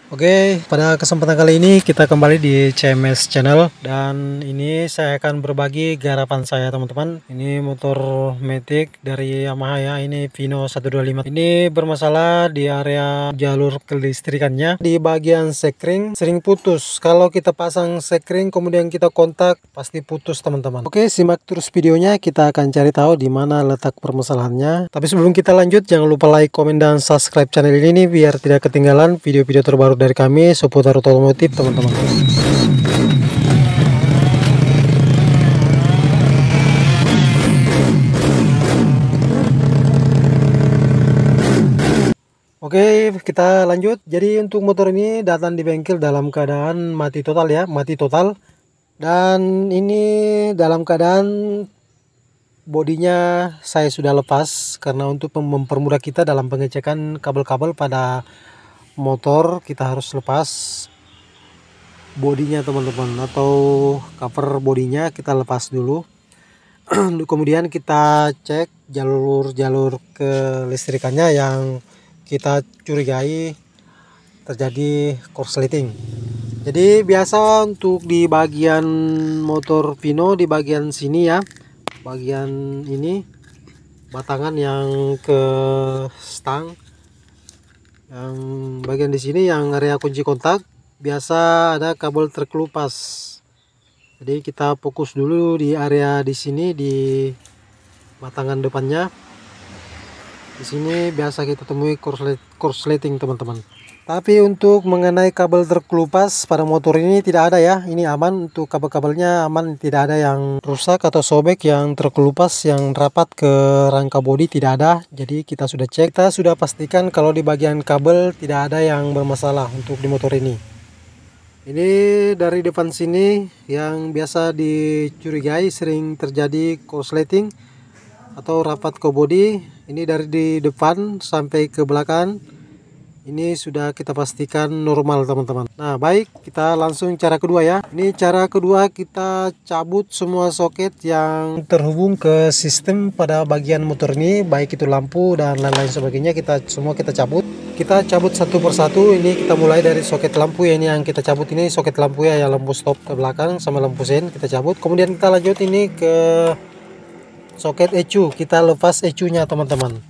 Oke, pada kesempatan kali ini kita kembali di CMS Channel dan ini saya akan berbagi garapan saya teman-teman. Ini motor Matic dari Yamaha ya, ini Vino 125. Ini bermasalah di area jalur kelistrikannya. Di bagian sekring sering putus. Kalau kita pasang sekring kemudian kita kontak pasti putus teman-teman. Oke, simak terus videonya, kita akan cari tahu di mana letak permasalahannya. Tapi sebelum kita lanjut, jangan lupa like, komen, dan subscribe channel ini biar tidak ketinggalan video-video terbaru dari kami seputar otomotif teman-teman. Oke, kita lanjut. Jadi untuk motor ini datang di bengkel dalam keadaan mati total ya, mati total. Dan ini dalam keadaan bodinya saya sudah lepas karena untuk mempermudah kita dalam pengecekan kabel-kabel pada motor, kita harus lepas bodinya teman-teman, atau cover bodinya kita lepas dulu. Kemudian kita cek jalur-jalur kelistrikannya yang kita curigai terjadi korsleting. Jadi biasa untuk di bagian motor Vino, di bagian sini ya, bagian ini batangan yang ke stang, yang bagian di sini yang area kunci kontak biasa ada kabel terkelupas. Jadi kita fokus dulu di area di sini, di batangan depannya. Di sini biasa kita temui korsleting teman-teman. Tapi untuk mengenai kabel terkelupas pada motor ini tidak ada ya. Ini aman, untuk kabel-kabelnya aman, tidak ada yang rusak atau sobek, yang terkelupas, yang rapat ke rangka bodi tidak ada. Jadi kita sudah cek, kita sudah pastikan kalau di bagian kabel tidak ada yang bermasalah untuk di motor ini. Ini dari depan sini yang biasa dicurigai sering terjadi korsleting atau rapat ke bodi. Ini dari di depan sampai ke belakang. Ini sudah kita pastikan normal teman-teman. Nah baik, kita langsung cara kedua ya. Ini cara kedua, kita cabut semua soket yang terhubung ke sistem pada bagian motor ini, baik itu lampu dan lain-lain sebagainya. Semua kita cabut. Kita cabut satu persatu. Ini kita mulai dari soket lampu ya, ini yang kita cabut, ini soket lampu ya, yang lampu stop ke belakang sama lampu sen kita cabut. Kemudian kita lanjut ini ke soket ECU, kita lepas ECU-nya teman-teman.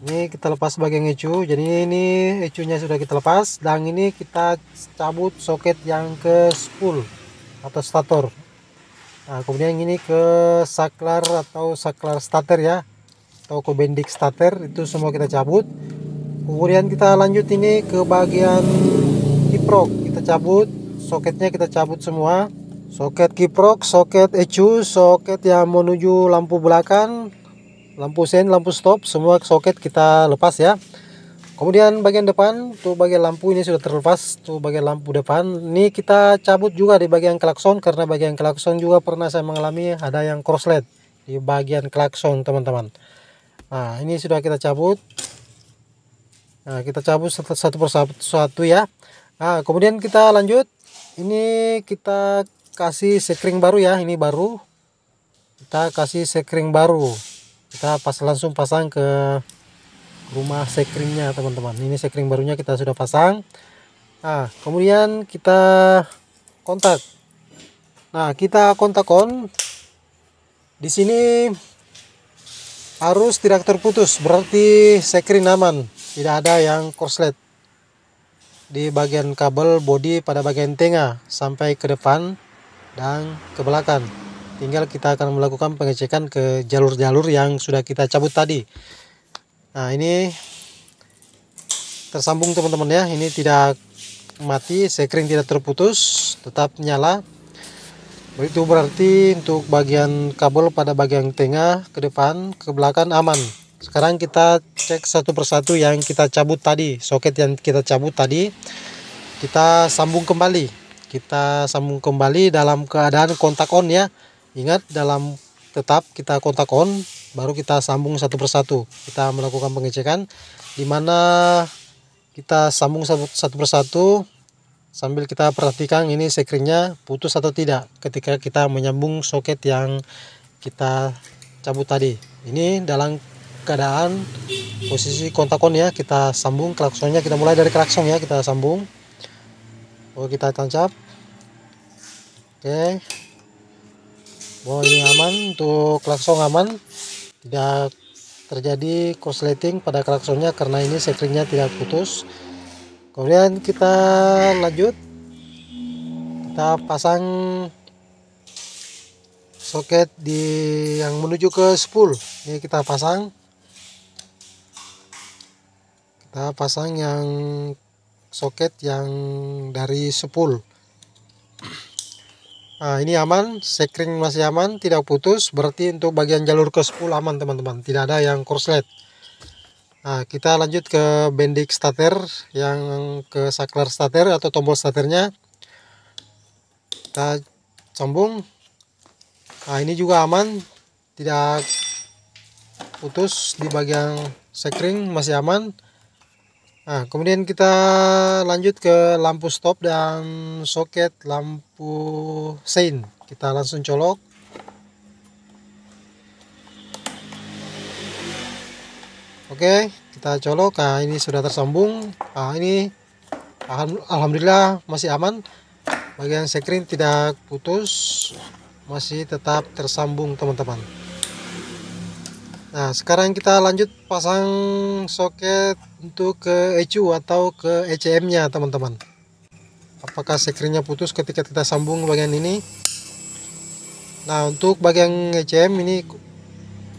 Ini kita lepas bagian ECU, jadi ini ECU-nya sudah kita lepas, dan ini kita cabut soket yang ke spool atau stator. Nah, kemudian ini ke saklar atau saklar starter ya, atau ke bendik starter, itu semua kita cabut. Kemudian kita lanjut ini ke bagian kiprok, kita cabut soketnya, kita cabut semua. Soket kiprok, soket ECU, soket yang menuju lampu belakang, lampu sen, lampu stop, semua soket kita lepas ya. Kemudian bagian depan, tuh bagian lampu ini sudah terlepas, tuh bagian lampu depan. Ini kita cabut juga di bagian klakson, karena bagian klakson juga pernah saya mengalami ada yang korslet di bagian klakson teman-teman. Nah ini sudah kita cabut. Nah kita cabut satu persatu ya. Nah kemudian kita lanjut, ini kita kasih sekring baru ya, ini baru kita kasih sekring baru. Kita langsung pasang ke rumah sekringnya teman-teman. Ini sekring barunya kita sudah pasang. Nah kemudian kita kontak. Nah kita kontak on. Di sini harus tidak terputus, berarti sekring aman, tidak ada yang korslet di bagian kabel bodi pada bagian tengah sampai ke depan dan ke belakang. Tinggal kita akan melakukan pengecekan ke jalur-jalur yang sudah kita cabut tadi. Nah ini tersambung teman-teman ya, ini tidak mati, sekring tidak terputus, tetap nyala. Itu berarti untuk bagian kabel pada bagian tengah, ke depan, ke belakang aman. Sekarang kita cek satu persatu yang kita cabut tadi, soket yang kita cabut tadi, kita sambung kembali. Kita sambung kembali dalam keadaan kontak on ya. Ingat, dalam tetap kita kontak on, baru kita sambung satu persatu. Kita melakukan pengecekan, dimana kita sambung satu persatu sambil kita perhatikan ini sekringnya putus atau tidak ketika kita menyambung soket yang kita cabut tadi. Ini dalam keadaan posisi kontakon ya, kita sambung klaksonnya. Kita mulai dari klakson ya, kita sambung. Kita tancap. Oke. Ini aman, untuk klakson aman, tidak terjadi korsleting pada klaksonnya karena ini sekringnya tidak putus. Kemudian kita lanjut, kita pasang soket yang menuju ke spool. Ini kita pasang yang soket yang dari spool. Nah, ini aman, sekring masih aman, tidak putus, berarti untuk bagian jalur ke spool aman teman-teman, tidak ada yang korslet. Nah, kita lanjut ke bendik starter, yang ke saklar starter atau tombol starternya. Kita sambung. Nah, ini juga aman, tidak putus di bagian sekring, masih aman. Nah, kemudian kita lanjut ke lampu stop dan soket lampu sein. Kita langsung colok. Oke, kita colok. Nah, ini sudah tersambung. Nah, ini alhamdulillah masih aman. Bagian sekring tidak putus, masih tetap tersambung teman-teman. Nah, sekarang kita lanjut pasang soket untuk ke ECU atau ke ECM nya teman-teman. Apakah sekringnya putus ketika kita sambung bagian ini? Nah, untuk bagian ECM ini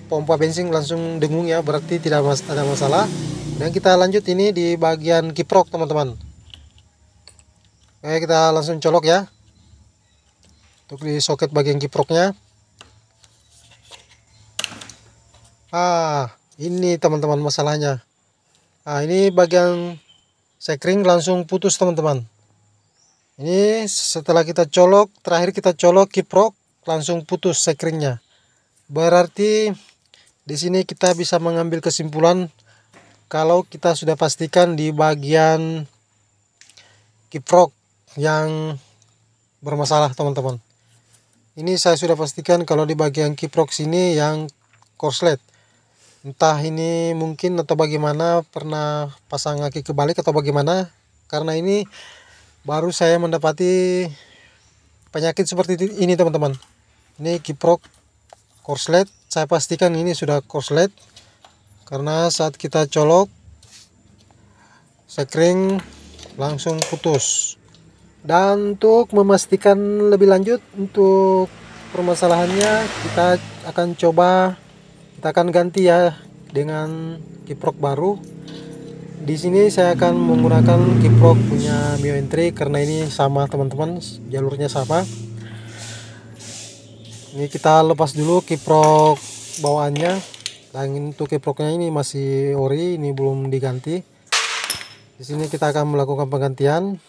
pompa bensin langsung dengung ya, berarti tidak ada masalah. Dan kita lanjut ini di bagian kiprok teman-teman. Oke, kita langsung colok ya, untuk di soket bagian kiproknya. Ini teman-teman masalahnya. Nah, ini bagian sekring langsung putus teman-teman. Ini setelah kita colok, terakhir kita colok kiprok, langsung putus sekringnya. Berarti di sini kita bisa mengambil kesimpulan kalau kita sudah pastikan di bagian kiprok yang bermasalah teman-teman. Ini saya sudah pastikan kalau di bagian kiprok sini yang korslet. Entah ini mungkin atau bagaimana, pernah pasang aki kebalik atau bagaimana, karena ini baru saya mendapati penyakit seperti ini teman-teman. Ini kiprok korslet, saya pastikan ini sudah korslet karena saat kita colok sekring langsung putus. Dan untuk memastikan lebih lanjut untuk permasalahannya, kita akan ganti ya dengan kiprok baru. Di sini saya akan menggunakan kiprok punya Mio Entry karena ini sama teman-teman, jalurnya sama. Ini kita lepas dulu kiprok bawaannya, dan untuk kiproknya ini masih ori, ini belum diganti. Di sini kita akan melakukan penggantian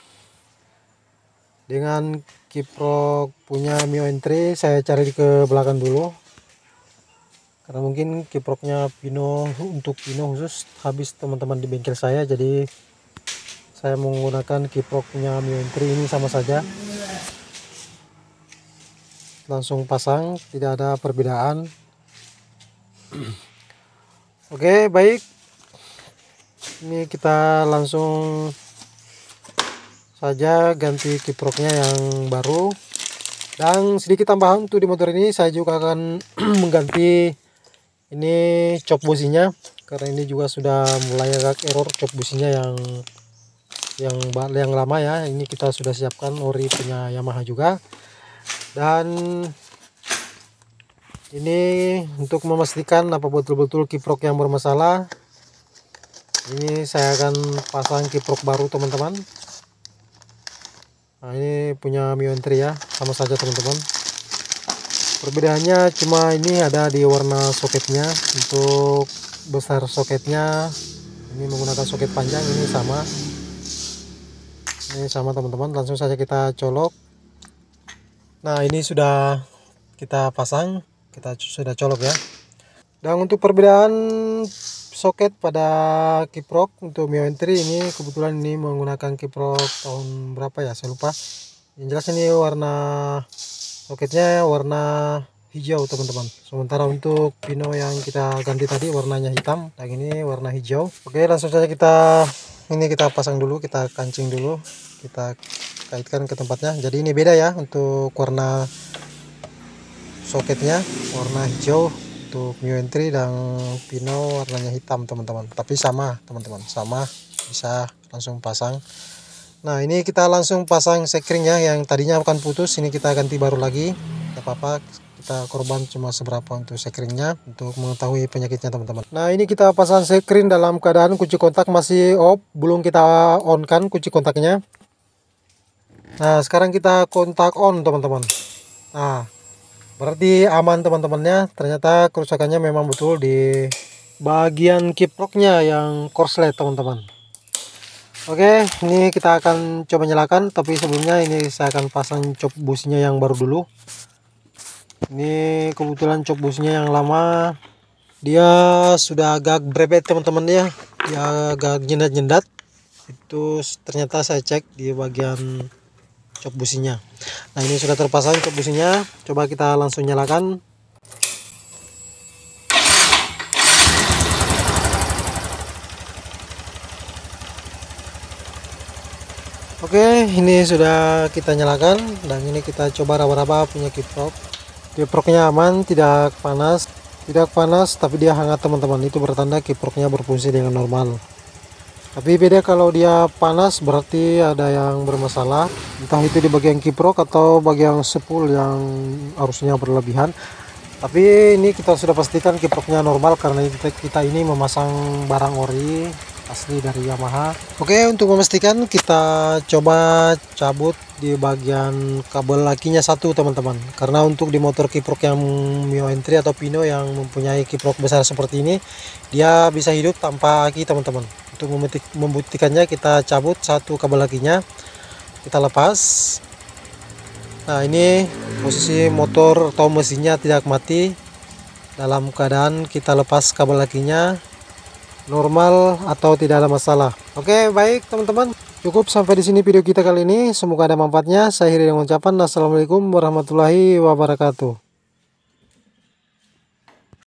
dengan kiprok punya Mio Entry. Saya cari ke belakang dulu karena mungkin kiproknya Pino, untuk Pino khusus habis teman-teman di bengkel saya, jadi saya menggunakan kiprok punya Mio Entry. Ini sama saja, langsung pasang, tidak ada perbedaan. Oke, baik, ini kita langsung saja ganti kiproknya yang baru. Dan sedikit tambahan untuk di motor ini, saya juga akan mengganti ini cop businya karena ini juga sudah mulai agak error cop businya yang lama ya. Ini kita sudah siapkan ori punya Yamaha juga. Dan ini untuk memastikan apa betul-betul kiprok yang bermasalah, ini saya akan pasang kiprok baru teman-teman. Nah, ini punya Mio Entry ya, sama saja teman-teman. Perbedaannya cuma ini ada di warna soketnya. Untuk besar soketnya ini menggunakan soket panjang, ini sama teman-teman. Langsung saja kita colok. Nah, ini sudah kita pasang, kita sudah colok ya. Dan untuk perbedaan soket pada kiprok untuk Mio Entry ini, kebetulan ini menggunakan kiprok tahun berapa ya, saya lupa. Yang jelas ini warna soketnya warna hijau teman-teman. Sementara untuk pino yang kita ganti tadi warnanya hitam, yang ini warna hijau. Oke, langsung saja kita pasang dulu, kita kancing dulu, kita kaitkan ke tempatnya. Jadi ini beda ya untuk warna soketnya, warna hijau untuk Mio Entry, dan pino warnanya hitam teman-teman. Tapi sama teman-teman, sama, bisa langsung pasang. Nah ini kita langsung pasang sekringnya, yang tadinya akan putus ini kita ganti baru lagi. Tidak apa-apa, kita korban cuma seberapa untuk sekringnya, untuk mengetahui penyakitnya teman-teman. Nah ini kita pasang sekring dalam keadaan kunci kontak masih off, belum kita on kan kunci kontaknya. Nah sekarang kita kontak on teman-teman. Nah berarti aman teman-temannya. Ternyata kerusakannya memang betul di bagian kiproknya yang korslet teman-teman. Oke, ini kita akan coba nyalakan, tapi sebelumnya ini saya akan pasang cop busnya yang baru dulu. Ini kebetulan cop busnya yang lama dia sudah agak berebet teman-teman, dia agak nyendat-nyendat. Itu ternyata saya cek di bagian cop businya. Nah ini sudah terpasang cop businya, coba kita langsung nyalakan. Oke, ini sudah kita nyalakan, dan ini kita coba raba-raba punya kiprok. Kiproknya aman, tidak panas, tapi dia hangat teman-teman. Itu bertanda kiproknya berfungsi dengan normal. Tapi beda kalau dia panas, berarti ada yang bermasalah, entah itu di bagian kiprok atau bagian spool yang arusnya berlebihan. Tapi ini kita sudah pastikan kiproknya normal, karena kita ini memasang barang ori asli dari Yamaha. Oke, untuk memastikan kita coba cabut di bagian kabel akinya satu teman-teman, karena untuk di motor kiprok yang Mio Entry atau Pino yang mempunyai kiprok besar seperti ini, dia bisa hidup tanpa aki teman-teman. Untuk membuktikannya, kita cabut satu kabel akinya, kita lepas. Nah ini posisi motor atau mesinnya tidak mati, dalam keadaan kita lepas kabel akinya normal atau tidak ada masalah. Oke, baik teman-teman, cukup sampai di sini video kita kali ini. Semoga ada manfaatnya. Saya akhiri dengan ucapan assalamualaikum warahmatullahi wabarakatuh.